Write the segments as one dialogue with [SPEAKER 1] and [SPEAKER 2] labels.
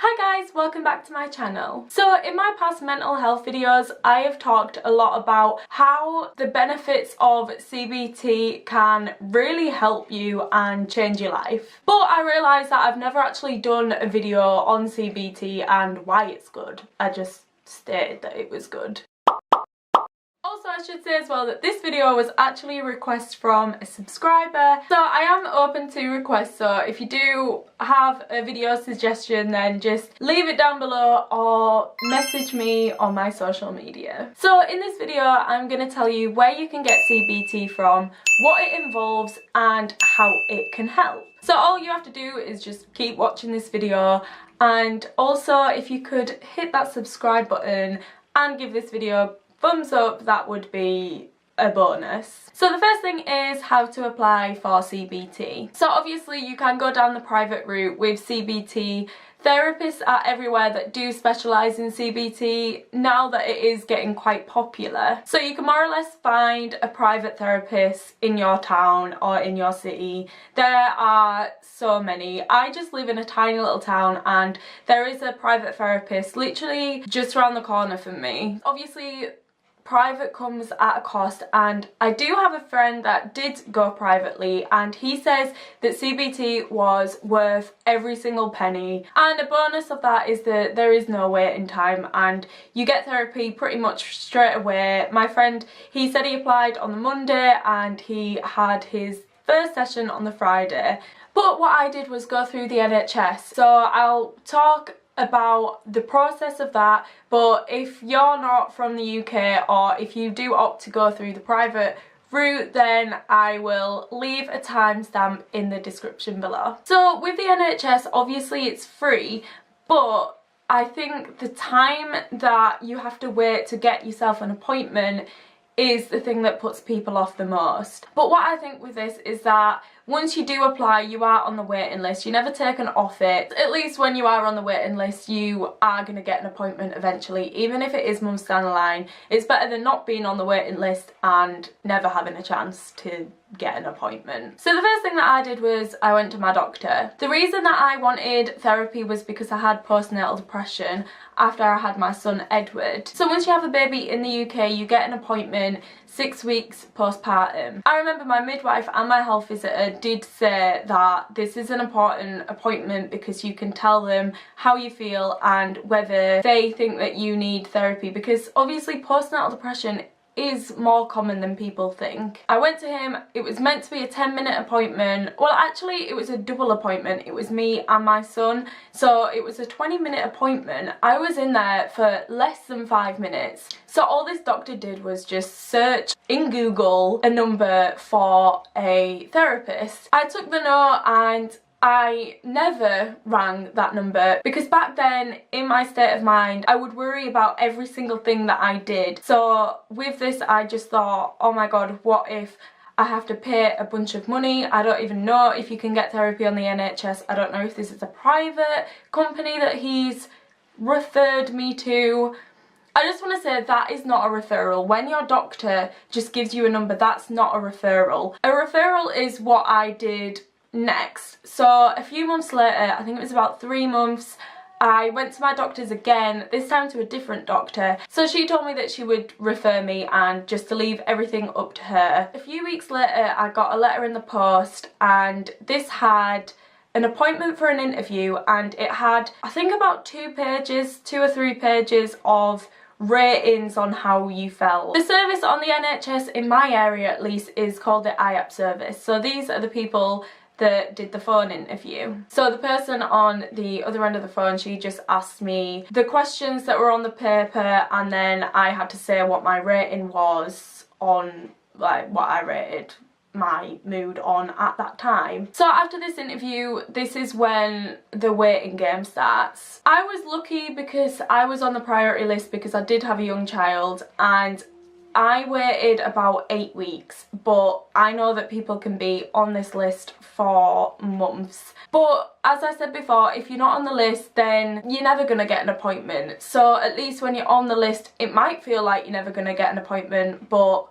[SPEAKER 1] Hi guys, welcome back to my channel. So in my past mental health videos, I have talked a lot about how the benefits of CBT can really help you and change your life. But I realised that I've never actually done a video on CBT and why it's good. I just stated that it was good. Also, I should say as well that this video was actually a request from a subscriber. So I am open to requests, so if you do have a video suggestion then just leave it down below or message me on my social media. So in this video I'm going to tell you where you can get CBT from, what it involves and how it can help. So all you have to do is just keep watching this video, and also if you could hit that subscribe button and give this video thumbs up, that would be a bonus. So the first thing is how to apply for CBT. So obviously you can go down the private route with CBT. Therapists are everywhere that do specialise in CBT now that it is getting quite popular. So you can more or less find a private therapist in your town or in your city. There are so many. I just live in a tiny little town and there is a private therapist literally just around the corner from me. Obviously private comes at a cost, and I do have a friend that did go privately and he says that CBT was worth every single penny, and a bonus of that is that there is no waiting time and you get therapy pretty much straight away. My friend, he said he applied on the Monday and he had his first session on the Friday. But what I did was go through the NHS, so I'll talk about the process of that. But if you're not from the UK or if you do opt to go through the private route, then I will leave a timestamp in the description below. So with the NHS, obviously it's free, but I think the time that you have to wait to get yourself an appointment is the thing that puts people off the most. But what I think with this is that once you do apply, you are on the waiting list. You're never taken off it. At least when you are on the waiting list, you are going to get an appointment eventually. Even if it is months down the line, it's better than not being on the waiting list and never having a chance to get an appointment. So the first thing that I did was I went to my doctor. The reason that I wanted therapy was because I had postnatal depression after I had my son Edward. So once you have a baby in the UK, you get an appointment 6 weeks postpartum. I remember my midwife and my health visitor did say that this is an important appointment because you can tell them how you feel and whether they think that you need therapy, because obviously postnatal depression is more common than people think. I went to him. It was meant to be a 10-minute appointment. Well, actually it was a double appointment. It was me and my son, so it was a 20-minute appointment. I was in there for less than 5 minutes. So all this doctor did was just search in Google a number for a therapist. I took the note and I never rang that number because back then, in my state of mind, I would worry about every single thing that I did. So with this, I just thought, oh my god, what if I have to pay a bunch of money? I don't even know if you can get therapy on the NHS. I don't know if this is a private company that he's referred me to. I just want to say that is not a referral. When your doctor just gives you a number, that's not a referral. A referral is what I did next. So a few months later, I think it was about 3 months, I went to my doctor's again, this time to a different doctor. So she told me that she would refer me and just to leave everything up to her. A few weeks later, I got a letter in the post and this had an appointment for an interview, and it had, I think, about 2 or 3 pages of ratings on how you felt. The service on the NHS in my area at least is called the IAP service. So these are the people that did the phone interview. So the person on the other end of the phone, she just asked me the questions that were on the paper, and then I had to say what my rating was on, like, what I rated my mood on at that time. So after this interview, this is when the waiting game starts. I was lucky because I was on the priority list because I did have a young child, and I waited about 8 weeks, but I know that people can be on this list for months. But as I said before, if you're not on the list, then you're never going to get an appointment. So at least when you're on the list, it might feel like you're never going to get an appointment, but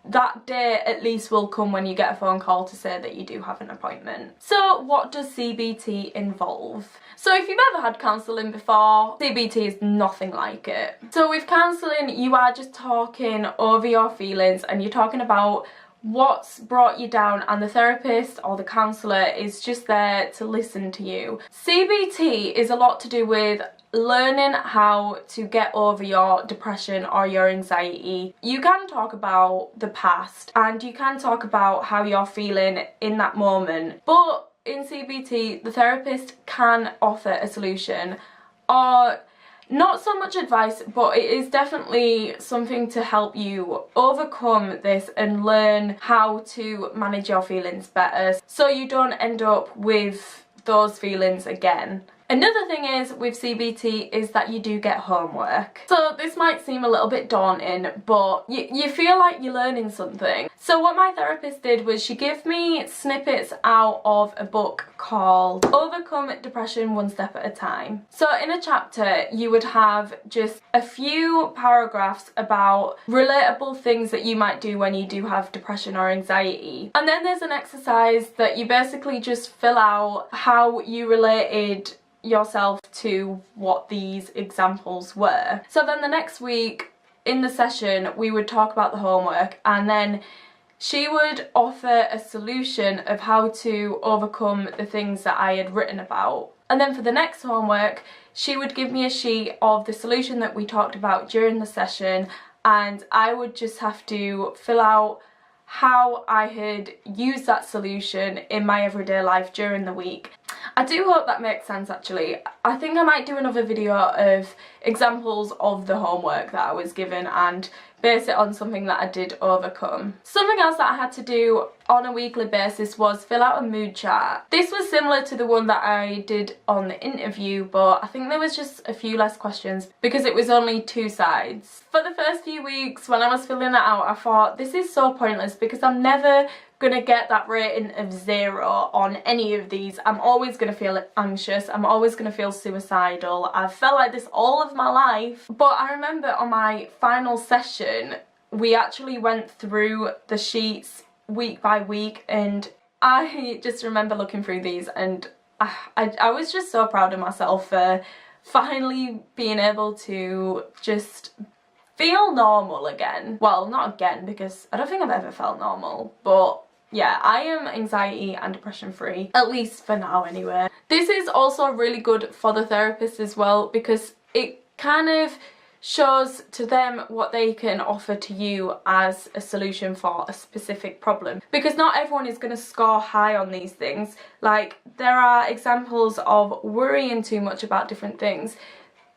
[SPEAKER 1] that day at least will come when you get a phone call to say that you do have an appointment. So what does CBT involve? So if you've ever had counselling before, CBT is nothing like it. So with counselling, you are just talking over your feelings and you're talking about what's brought you down, and the therapist or the counsellor is just there to listen to you. CBT is a lot to do with learning how to get over your depression or your anxiety. You can talk about the past and you can talk about how you're feeling in that moment, but in CBT the therapist can offer a solution, or not so much advice, but it is definitely something to help you overcome this and learn how to manage your feelings better so you don't end up with those feelings again. Another thing is with CBT is that you do get homework. So this might seem a little bit daunting, but you feel like you're learning something. So what my therapist did was she gave me snippets out of a book called Overcome Depression One Step at a Time. So in a chapter you would have just a few paragraphs about relatable things that you might do when you do have depression or anxiety. And then there's an exercise that you basically just fill out how you related yourself to what these examples were. So then the next week in the session we would talk about the homework, and then she would offer a solution of how to overcome the things that I had written about. And then for the next homework she would give me a sheet of the solution that we talked about during the session, and I would just have to fill out how I had used that solution in my everyday life during the week. I do hope that makes sense actually. I think I might do another video of examples of the homework that I was given and base it on something that I did overcome. Something else that I had to do on a weekly basis was fill out a mood chart. This was similar to the one that I did on the interview, but I think there was just a few less questions because it was only 2 sides. For the first few weeks when I was filling it out, I thought this is so pointless because I'm never gonna get that rating of 0 on any of these. I'm always gonna feel anxious, I'm always gonna feel suicidal. I've felt like this all of my life. But I remember on my final session we actually went through the sheets week by week, and I just remember looking through these and I was just so proud of myself for finally being able to just feel normal again. Well, not again, because I don't think I've ever felt normal, but yeah, I am anxiety and depression free, at least for now anyway. This is also really good for the therapist as well because it kind of shows to them what they can offer to you as a solution for a specific problem, because not everyone is going to score high on these things. Like, there are examples of worrying too much about different things.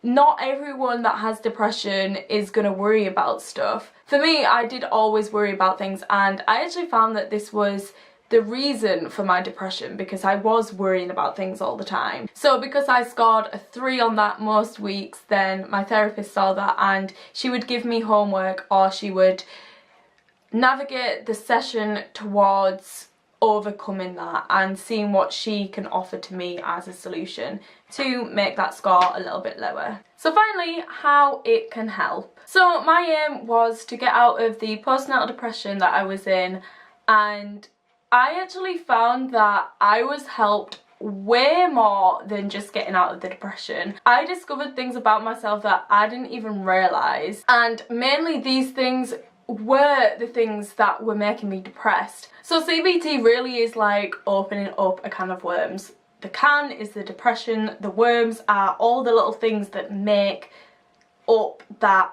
[SPEAKER 1] Not everyone that has depression is going to worry about stuff. For me, I did always worry about things, and I actually found that this was the reason for my depression, because I was worrying about things all the time. So because I scored a 3 on that most weeks, then my therapist saw that and she would give me homework, or she would navigate the session towards overcoming that and seeing what she can offer to me as a solution to make that score a little bit lower. So finally, how it can help. So my aim was to get out of the postnatal depression that I was in, and I actually found that I was helped way more than just getting out of the depression. I discovered things about myself that I didn't even realise, and mainly these things were the things that were making me depressed. So CBT really is like opening up a can of worms. The can is the depression, the worms are all the little things that make up that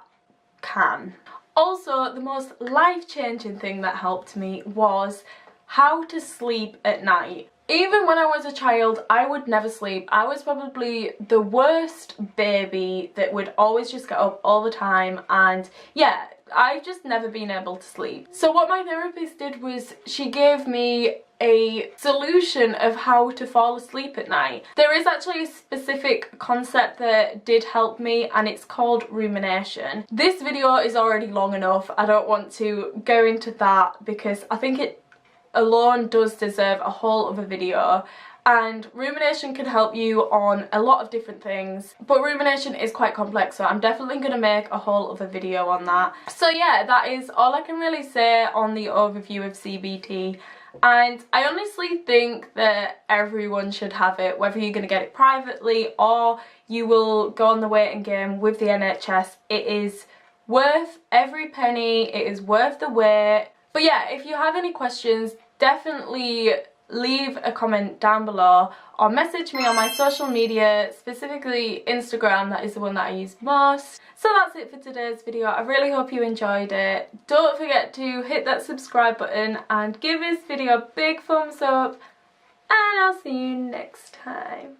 [SPEAKER 1] can. Also, the most life-changing thing that helped me was how to sleep at night. Even when I was a child, I would never sleep. I was probably the worst baby that would always just get up all the time, and yeah, I've just never been able to sleep. So what my therapist did was she gave me a solution of how to fall asleep at night. There is actually a specific concept that did help me, and it's called rumination. This video is already long enough. I don't want to go into that because I think it alone does deserve a whole other video. and rumination can help you on a lot of different things, but rumination is quite complex, so I'm definitely going to make a whole other video on that. So yeah, that is all I can really say on the overview of CBT, and I honestly think that everyone should have it, whether you're going to get it privately or you will go on the waiting game with the NHS. It is worth every penny, it is worth the wait. But yeah, if you have any questions, definitely leave a comment down below or message me on my social media, specifically Instagram. That is the one that I use most. So that's it for today's video. I really hope you enjoyed it. Don't forget to hit that subscribe button and give this video a big thumbs up, and I'll see you next time.